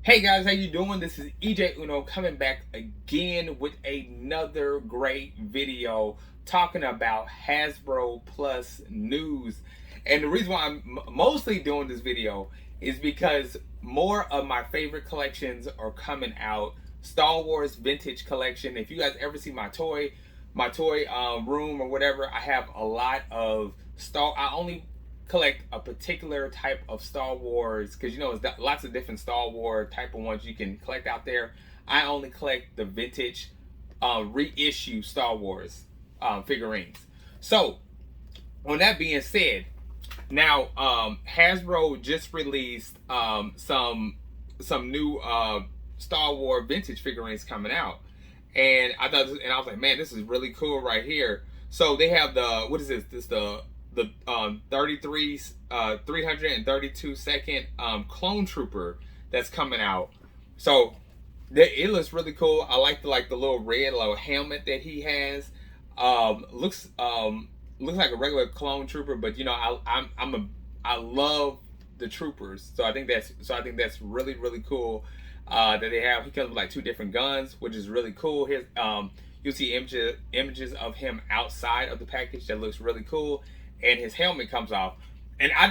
Hey guys, how you doing? This is EJ Uno coming back again with another great video talking about Hasbro Plus news. And the reason why I'm mostly doing this video is because more of my favorite collections are coming out. Star Wars vintage collection. If you guys ever see my toy room or whatever, I have a lot of I only collect a particular type of Star Wars, because you know there's lots of different Star Wars type of ones you can collect out there. I only collect the vintage reissue Star Wars figurines. So on that being said, now Hasbro just released some new Star Wars vintage figurines coming out, and I was like, man, this is really cool right here. So they have the, what is this? This the 332 second clone trooper that's coming out. So it looks really cool. I like the little red little helmet that he has. Looks like a regular clone trooper, but you know I love the troopers, so I think that's really cool that they have. He comes with like two different guns, which is really cool. Here's you'll see images of him outside of the package that looks really cool. And his helmet comes off, and I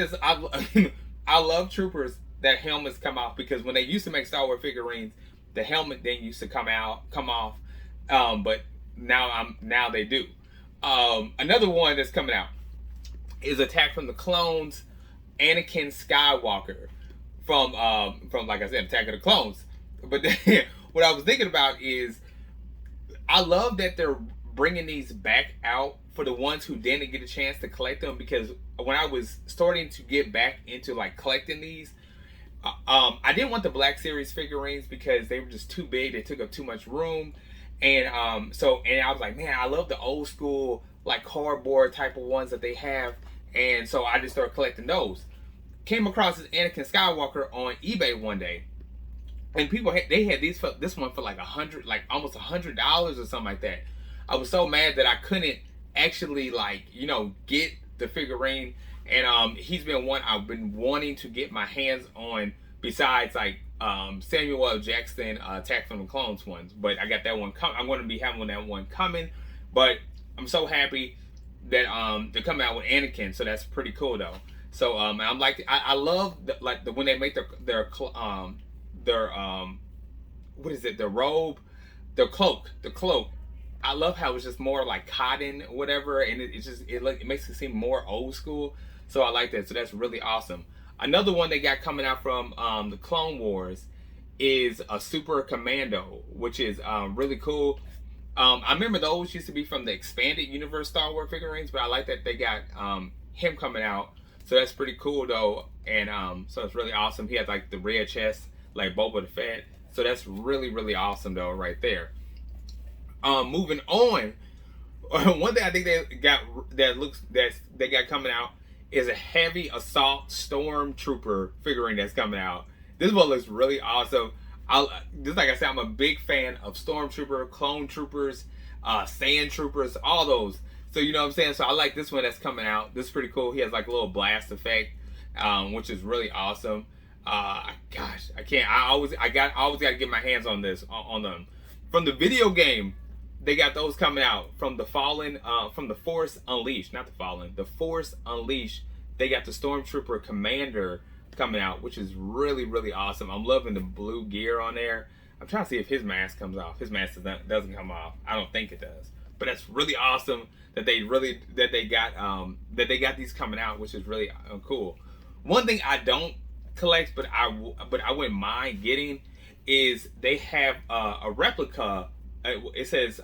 love troopers that helmets come off, because when they used to make Star Wars figurines, the helmet then used to come off, but now they do. Another one that's coming out is Attack from the Clones, Anakin Skywalker from like I said, Attack of the Clones. But then, what I was thinking about is, I love that they're bringing these back out for the ones who didn't get a chance to collect them, because when I was starting to get back into like collecting these, I didn't want the Black Series figurines because they were just too big. They took up too much room, and I was like, man, I love the old school like cardboard type of ones that they have, and so I just started collecting those. Came across this Anakin Skywalker on eBay one day, and they had this one for like almost $100 or something like that. I was so mad that I couldn't actually get the figurine, and he's been one I've been wanting to get my hands on, besides like Samuel L. Jackson Attack from the Clones ones. But I got that one coming. I'm going to be having that one coming, but I'm so happy that they're coming out with Anakin, so that's pretty cool though. So I'm like, I love when they make their what is it, the robe, the cloak. I love how it's just more like cotton, whatever, and it makes it seem more old school. So I like that. So that's really awesome. Another one they got coming out from the Clone Wars is a Super Commando, which is really cool. I remember those used to be from the expanded universe Star Wars figurines, but I like that they got him coming out. So that's pretty cool though, and so it's really awesome. He has like the red chest, like Boba the Fett. So that's really awesome though, right there. Moving on, one thing I think they got coming out is a heavy assault stormtrooper figurine that's coming out. This one looks really awesome. Just like I said, I'm a big fan of stormtrooper, clone troopers, sand troopers, all those. So you know what I'm saying. So I like this one that's coming out. This is pretty cool. He has like a little blast effect, which is really awesome. Gosh, I always got to get my hands on them. From the video game, they got those coming out. From the Force Unleashed, not the Fallen, the Force Unleashed. They got the Stormtrooper Commander coming out, which is really awesome. I'm loving the blue gear on there. I'm trying to see if his mask comes off. His mask doesn't come off. I don't think it does. But that's really awesome that they got these coming out, which is really cool. One thing I don't collect, but I wouldn't mind getting, is they have a replica. It says,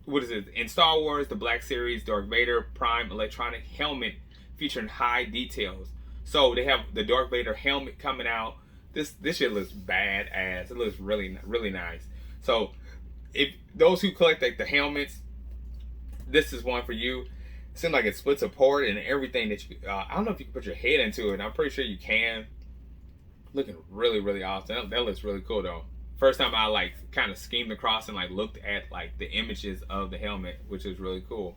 what is it? In Star Wars, the Black Series, Darth Vader Prime electronic helmet featuring high details. So they have the Darth Vader helmet coming out. This shit looks badass. It looks really nice. So if those who collect like the helmets, this is one for you. It seems like it splits apart and everything that you. I don't know if you can put your head into it. I'm pretty sure you can. Looking really awesome. That looks really cool though. First time I like kind of schemed across and like looked at like the images of the helmet, which is really cool.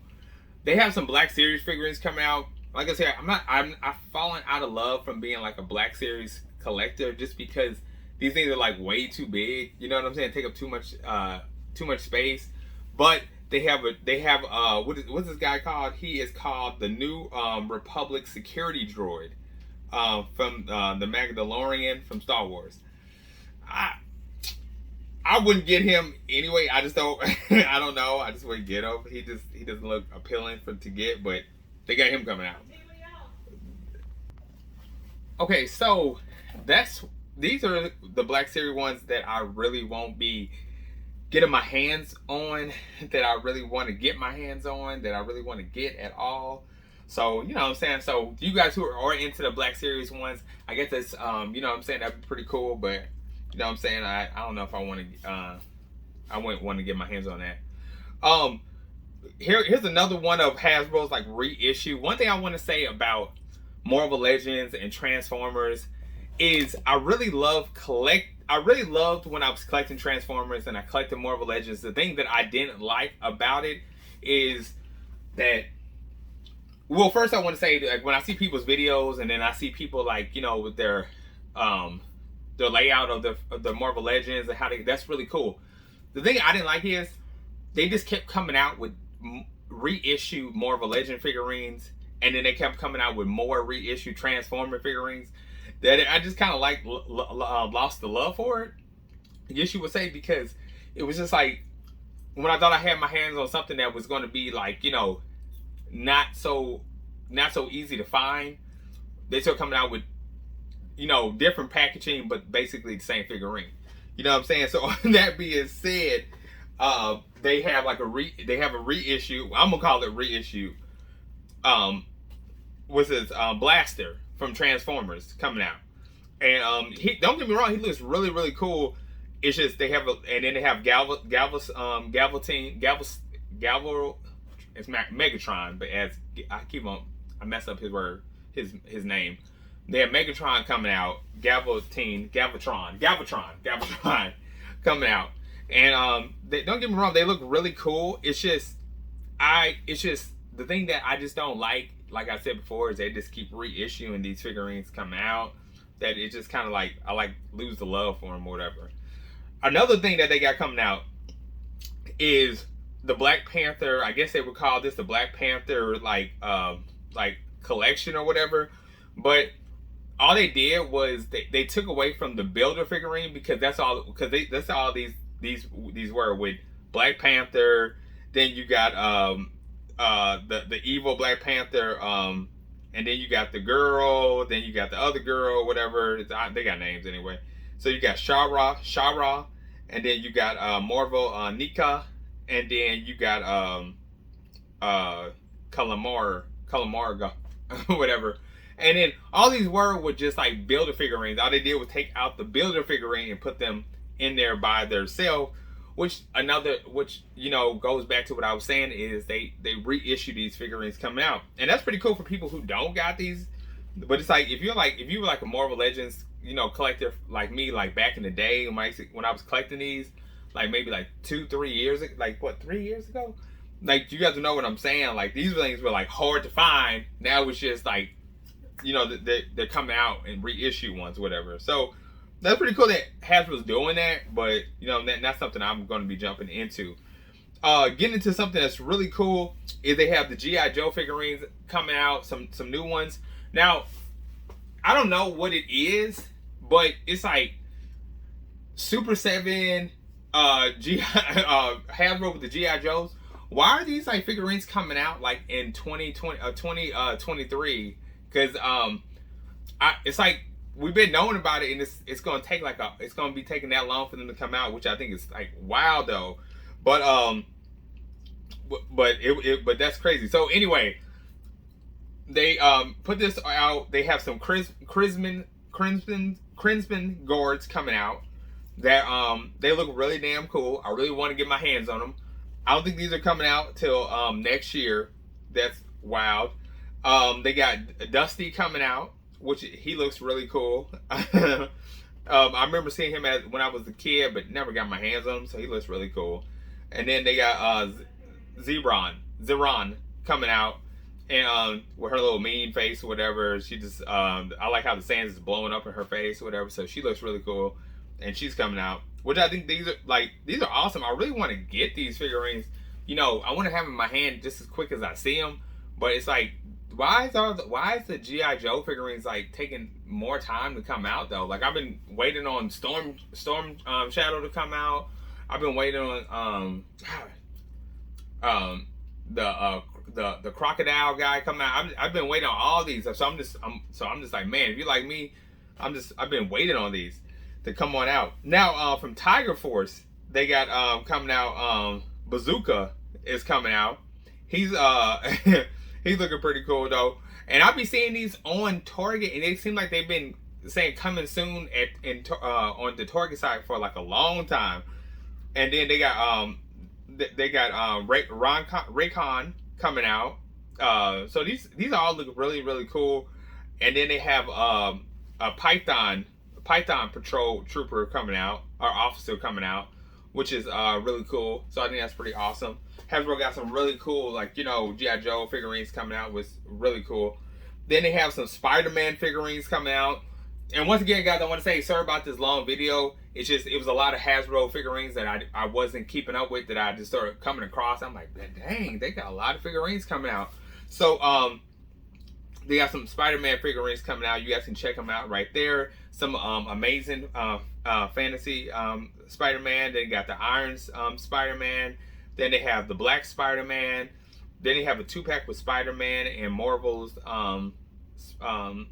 They have some Black Series figurines coming out. Like I said, I've fallen out of love from being like a Black Series collector, just because these things are like way too big. You know what I'm saying? Take up too much space. But they have what's this guy called? He is called the New Republic Security Droid from the Mandalorian from Star Wars. I wouldn't get him anyway. I just don't. I don't know. I just wouldn't get him. He doesn't look appealing to get. But they got him coming out. Okay, so these are the Black Series ones that I really won't be getting my hands on. That I really want to get my hands on. That I really want to get at all. So you know what I'm saying. So you guys who are into the Black Series ones, I guess that's you know what I'm saying, that'd be pretty cool. But you know what I'm saying, I don't know if I want to I wouldn't want to get my hands on that. Here's another one of Hasbro's like reissue. One thing I want to say about Marvel Legends and Transformers is I really loved when I was collecting Transformers and I collected Marvel Legends. The thing that I didn't like about it is that, well, first I want to say, like, when I see people's videos and then I see people like, you know, with their layout of the Marvel Legends and how that's really cool. The thing I didn't like is they just kept coming out with reissue Marvel Legend figurines, and then they kept coming out with more reissue Transformer figurines that I just kind of like lost the love for it, I guess you would say, because it was just like when I thought I had my hands on something that was going to be like, you know, not so easy to find, they still coming out with, you know, different packaging but basically the same figurine. You know what I'm saying? So that being said, they have like a reissue. I'm gonna call it reissue. Was his Blaster from Transformers coming out, and he, don't get me wrong, he looks really really cool. It's just they have and then they have it's Megatron, but as I mess up his name. They have Megatron coming out, Galvatron coming out, and don't get me wrong, they look really cool. It's just the thing that I just don't like I said before, is they just keep reissuing these figurines coming out. That it just kind of like I lose the love for them or whatever. Another thing that they got coming out is the Black Panther. I guess they would call this the Black Panther like collection or whatever, but all they did was they took away from the builder figurine, because that's all these were with Black Panther. Then you got the evil Black Panther, and then you got the girl, then you got the other girl, whatever. They got names anyway. So you got Shara, and then you got Marvel Nika, and then you got Calamarga, whatever. And then all these were just like builder figurines. All they did was take out the builder figurine and put them in there by themselves. Which you know goes back to what I was saying, is they reissue these figurines coming out, and that's pretty cool for people who don't got these. But it's like if you were like a Marvel Legends, you know, collector like me, like back in the day when I was collecting these, like maybe like 2-3 years, like what, 3 years ago. Like, you guys know what I'm saying. Like, these things were like hard to find. Now it's just like, you know, they're coming out and reissue ones, whatever. So that's pretty cool that Hasbro's doing that, but you know, that's something I'm going to be jumping into. Getting into something that's really cool is they have the G.I. Joe figurines coming out, some new ones. Now, I don't know what it is, but it's like Super 7, Hasbro with the G.I. Joes. Why are these like figurines coming out like in 2023? Because it's like we've been knowing about it, and it's gonna take it's gonna be taking that long for them to come out, which I think is like wow though. But that's crazy. So anyway, they put this out. They have some Crimson Guards coming out that they look really damn cool. I really want to get my hands on them. I don't think these are coming out till next year. That's wild. They got Dusty coming out, which he looks really cool. I remember seeing him when I was a kid, but never got my hands on him, so he looks really cool. And then they got Zeron coming out, and with her little mean face or whatever. She just I like how the sand is blowing up in her face or whatever, so she looks really cool. and she's coming out. Which I think these are awesome. I really want to get these figurines. You know, I want to have them in my hand just as quick as I see them. But it's like, why is the G.I. Joe figurines like taking more time to come out though? Like I've been waiting on Storm Shadow to come out. I've been waiting on the crocodile guy come out. I've been waiting on all these. So I'm just like, man, if you like me, I've been waiting on these to come on out. Now from Tiger Force, they got coming out. Bazooka is coming out. He's he's looking pretty cool though. And I'll be seeing these on Target, and it seems like they've been saying coming soon on the Target site for like a long time. And then they got Raycon coming out. So these all look really, really cool. And then they have a Python Patrol Trooper coming out, or officer coming out, which is really cool. So I think that's pretty awesome. Hasbro got some really cool, like, you know, G.I. Joe figurines coming out, was really cool. Then they have some Spider-Man figurines coming out. And once again, guys, I want to say sorry about this long video. It's just, it was a lot of Hasbro figurines that I wasn't keeping up with, that I just started coming across. I'm like, dang, they got a lot of figurines coming out. So they got some Spider-Man figurines coming out. You guys can check them out right there. Some amazing fantasy Spider-Man. They got the Iron Spider-Man. Then they have the Black Spider-Man. Then they have a 2-pack with Spider-Man and Marvel's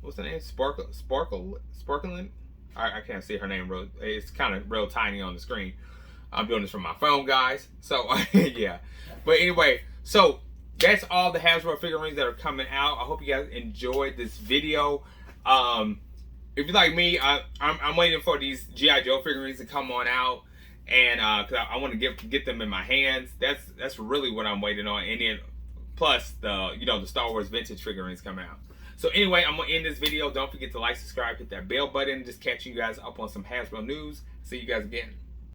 what's the name? Sparkling? I can't see her name real. It's kind of real tiny on the screen. I'm doing this from my phone, guys. So yeah. But anyway, so that's all the Hasbro figurines that are coming out. I hope you guys enjoyed this video. If you're like me, I'm waiting for these G.I. Joe figurines to come on out, and cause I want to get them in my hands. That's really what I'm waiting on. And then plus the Star Wars vintage figurines coming out. So anyway, I'm gonna end this video. Don't forget to like, subscribe, hit that bell button. Just catching you guys up on some Hasbro news. See you guys again.